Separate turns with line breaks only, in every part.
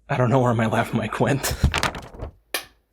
I don't know where my laugh mic went.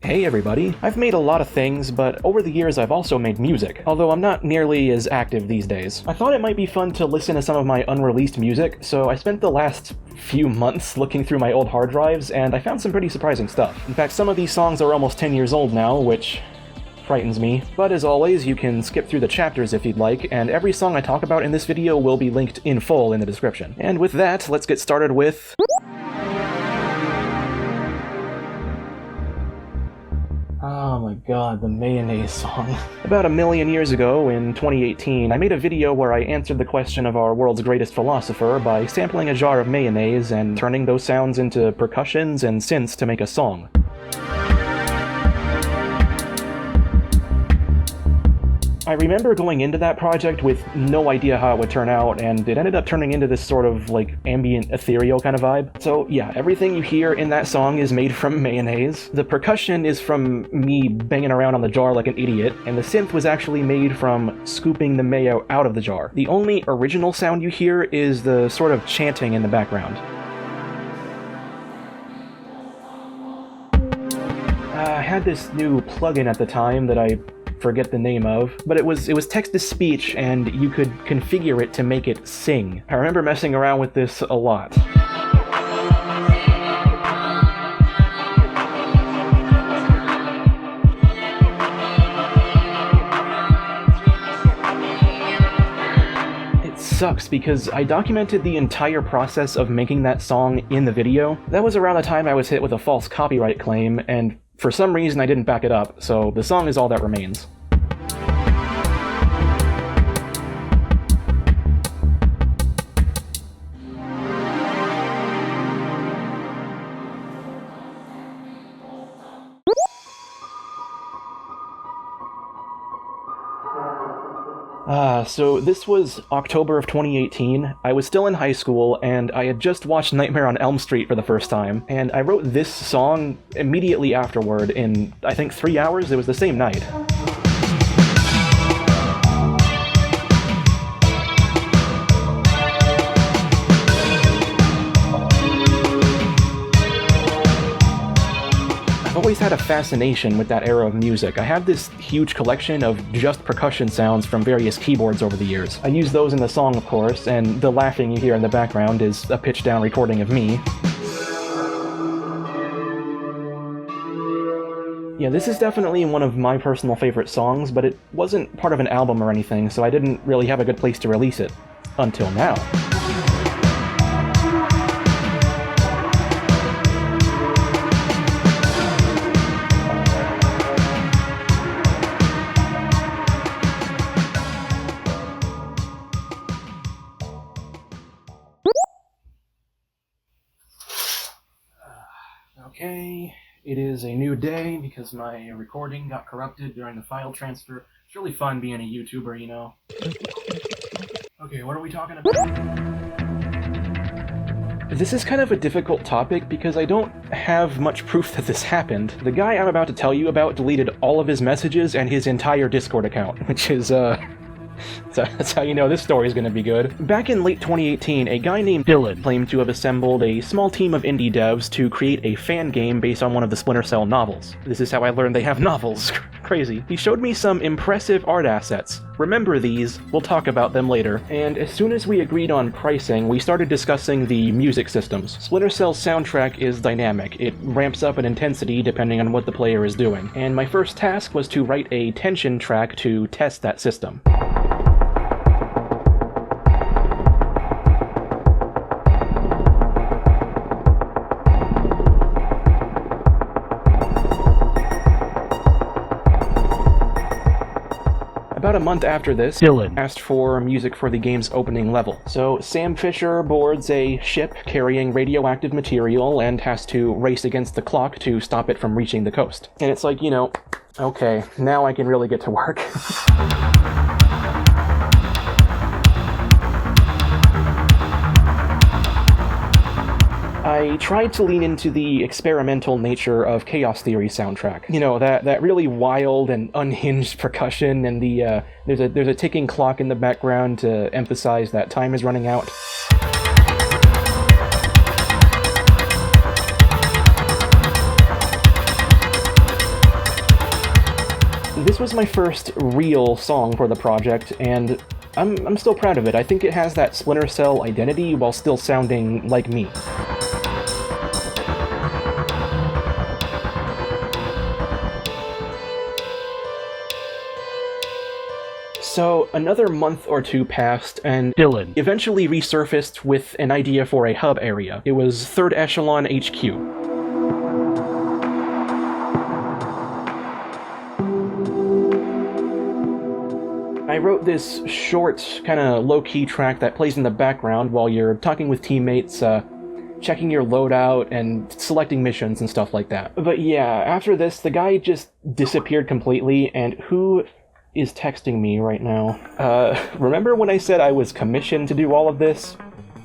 Hey everybody, I've made a lot of things, but over the years I've also made music, although I'm not nearly as active these days. I thought it might be fun to listen to some of my unreleased music, so I spent the last few months looking through my old hard drives, and I found some pretty surprising stuff. In fact, some of these songs are almost 10 years old now, which frightens me. But as always, you can skip through the chapters if you'd like, and every song I talk about in this video will be linked in full in the description. And with that, let's get started with... Oh my god, the Mayonnaise Song. About 1,000,000 years ago, in 2018, I made a video where I answered the question of our world's greatest philosopher by sampling a jar of mayonnaise and turning those sounds into percussions and synths to make a song. I remember going into that project with no idea how it would turn out, and it ended up turning into this sort of, like, ambient, ethereal kind of vibe. So yeah, everything you hear in that song is made from mayonnaise. The percussion is from me banging around on the jar like an idiot, and the synth was actually made from scooping the mayo out of the jar. The only original sound you hear is the sort of chanting in the background. I had this new plugin at the time that I forget the name of, but it was text-to-speech, and you could configure it to make it sing. I remember messing around with this a lot. It sucks because I documented the entire process of making that song in the video. That was around the time I was hit with a false copyright claim, and for some reason I didn't back it up, so the song is all that remains. So this was October of 2018. I was still in high school, and I had just watched Nightmare on Elm Street for the first time, and I wrote this song immediately afterward in, I think, 3 hours. It was the same night. I've always had a fascination with that era of music. I have this huge collection of just percussion sounds from various keyboards over the years. I use those in the song, of course, and the laughing you hear in the background is a pitch-down recording of me. Yeah, this is definitely one of my personal favorite songs, but it wasn't part of an album or anything, so I didn't really have a good place to release it. Until now. Okay, it is a new day because my recording got corrupted during the file transfer. It's really fun being a YouTuber, you know. Okay, what are we talking about? This is kind of a difficult topic because I don't have much proof that this happened. The guy I'm about to tell you about deleted all of his messages and his entire Discord account, which is, So that's how you know this story is going to be good. Back in late 2018, a guy named Dylan claimed to have assembled a small team of indie devs to create a fan game based on one of the Splinter Cell novels. This is how I learned they have novels. Crazy. He showed me some impressive art assets. Remember these, we'll talk about them later. And as soon as we agreed on pricing, we started discussing the music systems. Splinter Cell's soundtrack is dynamic. It ramps up in intensity depending on what the player is doing. And my first task was to write a tension track to test that system. About a month after this, Dylan asked for music for the game's opening level. So Sam Fisher boards a ship carrying radioactive material and has to race against the clock to stop it from reaching the coast. And it's like, you know, okay, now I can really get to work. I tried to lean into the experimental nature of Chaos Theory's soundtrack. You know, that really wild and unhinged percussion, and there's a ticking clock in the background to emphasize that time is running out. This was my first real song for the project, and I'm still proud of it. I think it has that Splinter Cell identity while still sounding like me. So, another month or two passed, and Dylan eventually resurfaced with an idea for a hub area. It was 3rd Echelon HQ. I wrote this short, kinda low-key track that plays in the background while you're talking with teammates, checking your loadout, and selecting missions and stuff like that. But yeah, after this, the guy just disappeared completely, and who is texting me right now? Remember when I said I was commissioned to do all of this?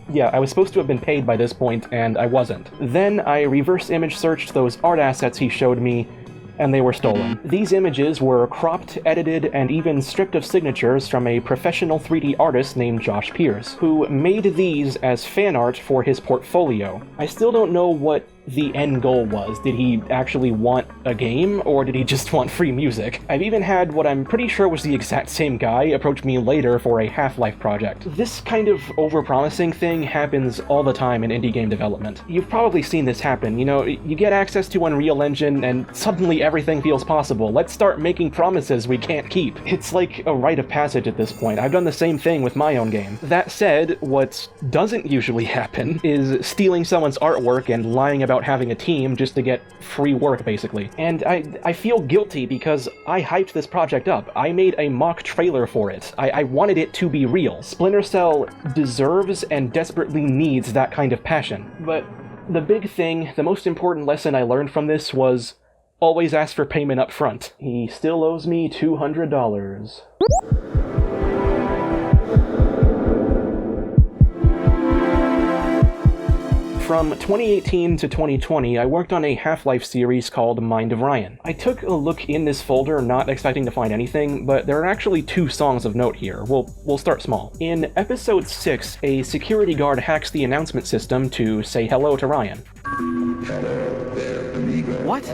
Yeah, I was supposed to have been paid by this point, and I wasn't. Then I reverse image searched those art assets he showed me, and they were stolen. These images were cropped, edited, and even stripped of signatures from a professional 3D artist named Josh Piers, who made these as fan art for his portfolio. I still don't know what the end goal was. Did he actually want a game, or did he just want free music? I've even had what I'm pretty sure was the exact same guy approach me later for a Half-Life project. This kind of overpromising thing happens all the time in indie game development. You've probably seen this happen, you know, you get access to Unreal Engine and suddenly everything feels possible. Let's start making promises we can't keep. It's like a rite of passage at this point. I've done the same thing with my own game. That said, what doesn't usually happen is stealing someone's artwork and lying about having a team just to get free work, basically. And I feel guilty because I hyped this project up. I made a mock trailer for it. I wanted it to be real. Splinter Cell deserves and desperately needs that kind of passion. But the big thing, the most important lesson I learned from this was always ask for payment up front. He still owes me $200. From 2018 to 2020, I worked on a Half-Life series called Mind of Ryan. I took a look in this folder, not expecting to find anything, but there are actually 2 songs of note here. We'll start small. In episode 6, a security guard hacks the announcement system to say hello to Ryan.
Hello there, amigo.
What?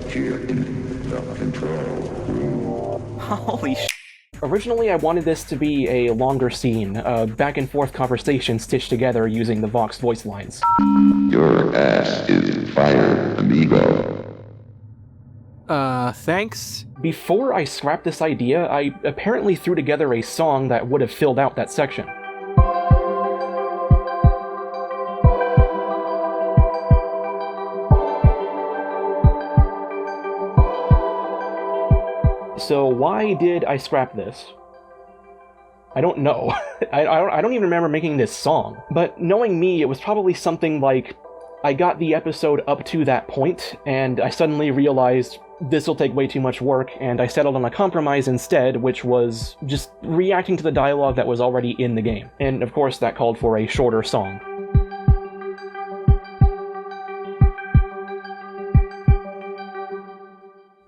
Here in the control room.
Holy sh**.
Originally, I wanted this to be a longer scene, a back-and-forth conversation stitched together using the Vox voice lines.
Your ass is fired, amigo.
Thanks?
Before I scrapped this idea, I apparently threw together a song that would have filled out that section. So why did I scrap this? I don't know. I don't even remember making this song. But knowing me, it was probably something like, I got the episode up to that point, and I suddenly realized this will take way too much work, and I settled on a compromise instead, which was just reacting to the dialogue that was already in the game. And of course that called for a shorter song.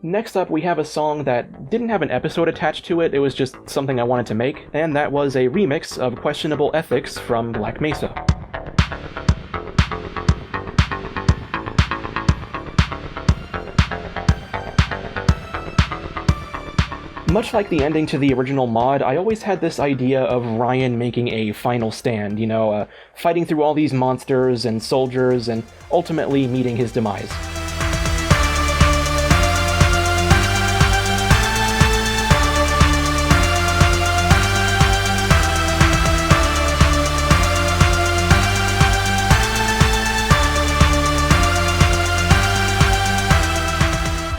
Next up, we have a song that didn't have an episode attached to it, it was just something I wanted to make, and that was a remix of Questionable Ethics from Black Mesa. Much like the ending to the original mod, I always had this idea of Ryan making a final stand, you know, fighting through all these monsters and soldiers and ultimately meeting his demise.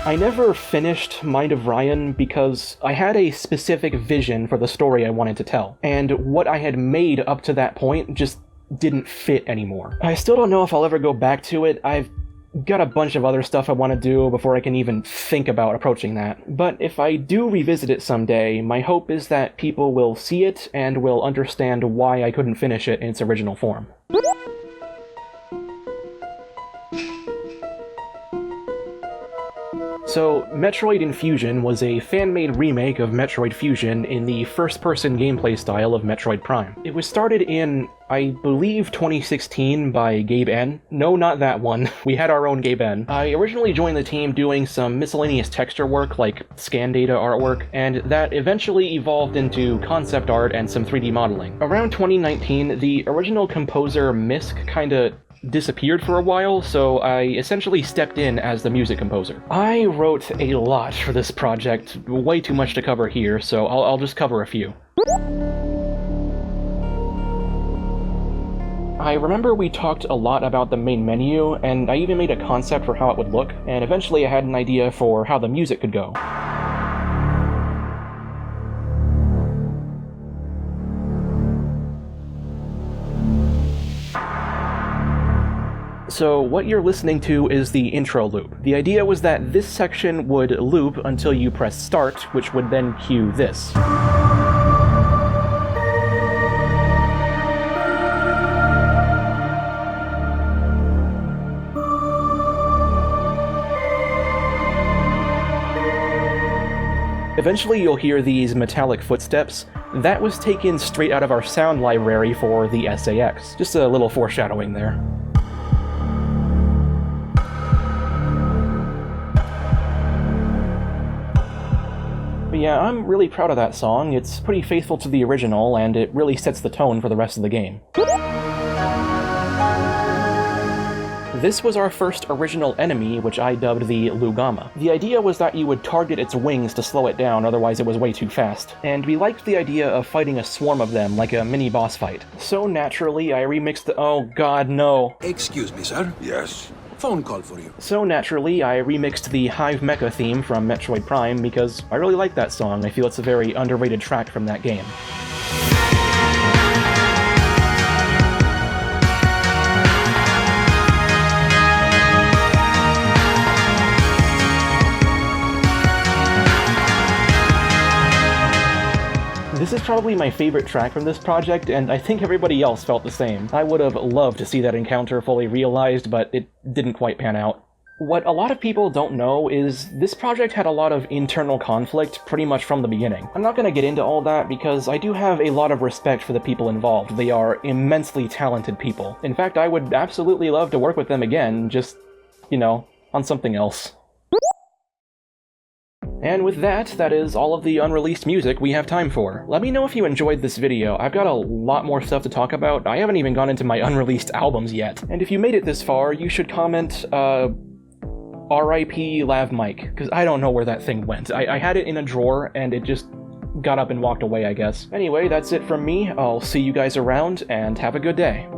I never finished Mind of Ryan because I had a specific vision for the story I wanted to tell, and what I had made up to that point just didn't fit anymore. I still don't know if I'll ever go back to it. I've got a bunch of other stuff I want to do before I can even think about approaching that. But if I do revisit it someday, my hope is that people will see it and will understand why I couldn't finish it in its original form. So, Metroid Infusion was a fan-made remake of Metroid Fusion in the first-person gameplay style of Metroid Prime. It was started in I believe 2016 by Gabe N. No, not that one. We had our own Gabe N. I originally joined the team doing some miscellaneous texture work like scan data artwork, and that eventually evolved into concept art and some 3D modeling. Around 2019, the original composer Misk kinda disappeared for a while, so I essentially stepped in as the music composer. I wrote a lot for this project, way too much to cover here, so I'll just cover a few. I remember we talked a lot about the main menu, and I even made a concept for how it would look, and eventually I had an idea for how the music could go. So what you're listening to is the intro loop. The idea was that this section would loop until you press start, which would then cue this. Eventually you'll hear these metallic footsteps. That was taken straight out of our sound library for the SAX. Just a little foreshadowing there. But yeah, I'm really proud of that song. It's pretty faithful to the original, and it really sets the tone for the rest of the game. This was our first original enemy, which I dubbed the Lugama. The idea was that you would target its wings to slow it down, otherwise it was way too fast. And we liked the idea of fighting a swarm of them, like a mini-boss fight. So naturally, I remixed the— oh god, no.
Excuse me, sir.
Yes.
Phone call for you.
So naturally, I remixed the Hive Mecha theme from Metroid Prime because I really like that song. I feel it's a very underrated track from that game. This is probably my favorite track from this project, and I think everybody else felt the same. I would have loved to see that encounter fully realized, but it didn't quite pan out. What a lot of people don't know is this project had a lot of internal conflict pretty much from the beginning. I'm not going to get into all that because I do have a lot of respect for the people involved. They are immensely talented people. In fact, I would absolutely love to work with them again, just, you know, on something else. And with that, that is all of the unreleased music we have time for. Let me know if you enjoyed this video. I've got a lot more stuff to talk about. I haven't even gone into my unreleased albums yet. And if you made it this far, you should comment, RIP Lav Mike, because I don't know where that thing went. I had it in a drawer, and it just got up and walked away, I guess. Anyway, that's it from me. I'll see you guys around, and have a good day.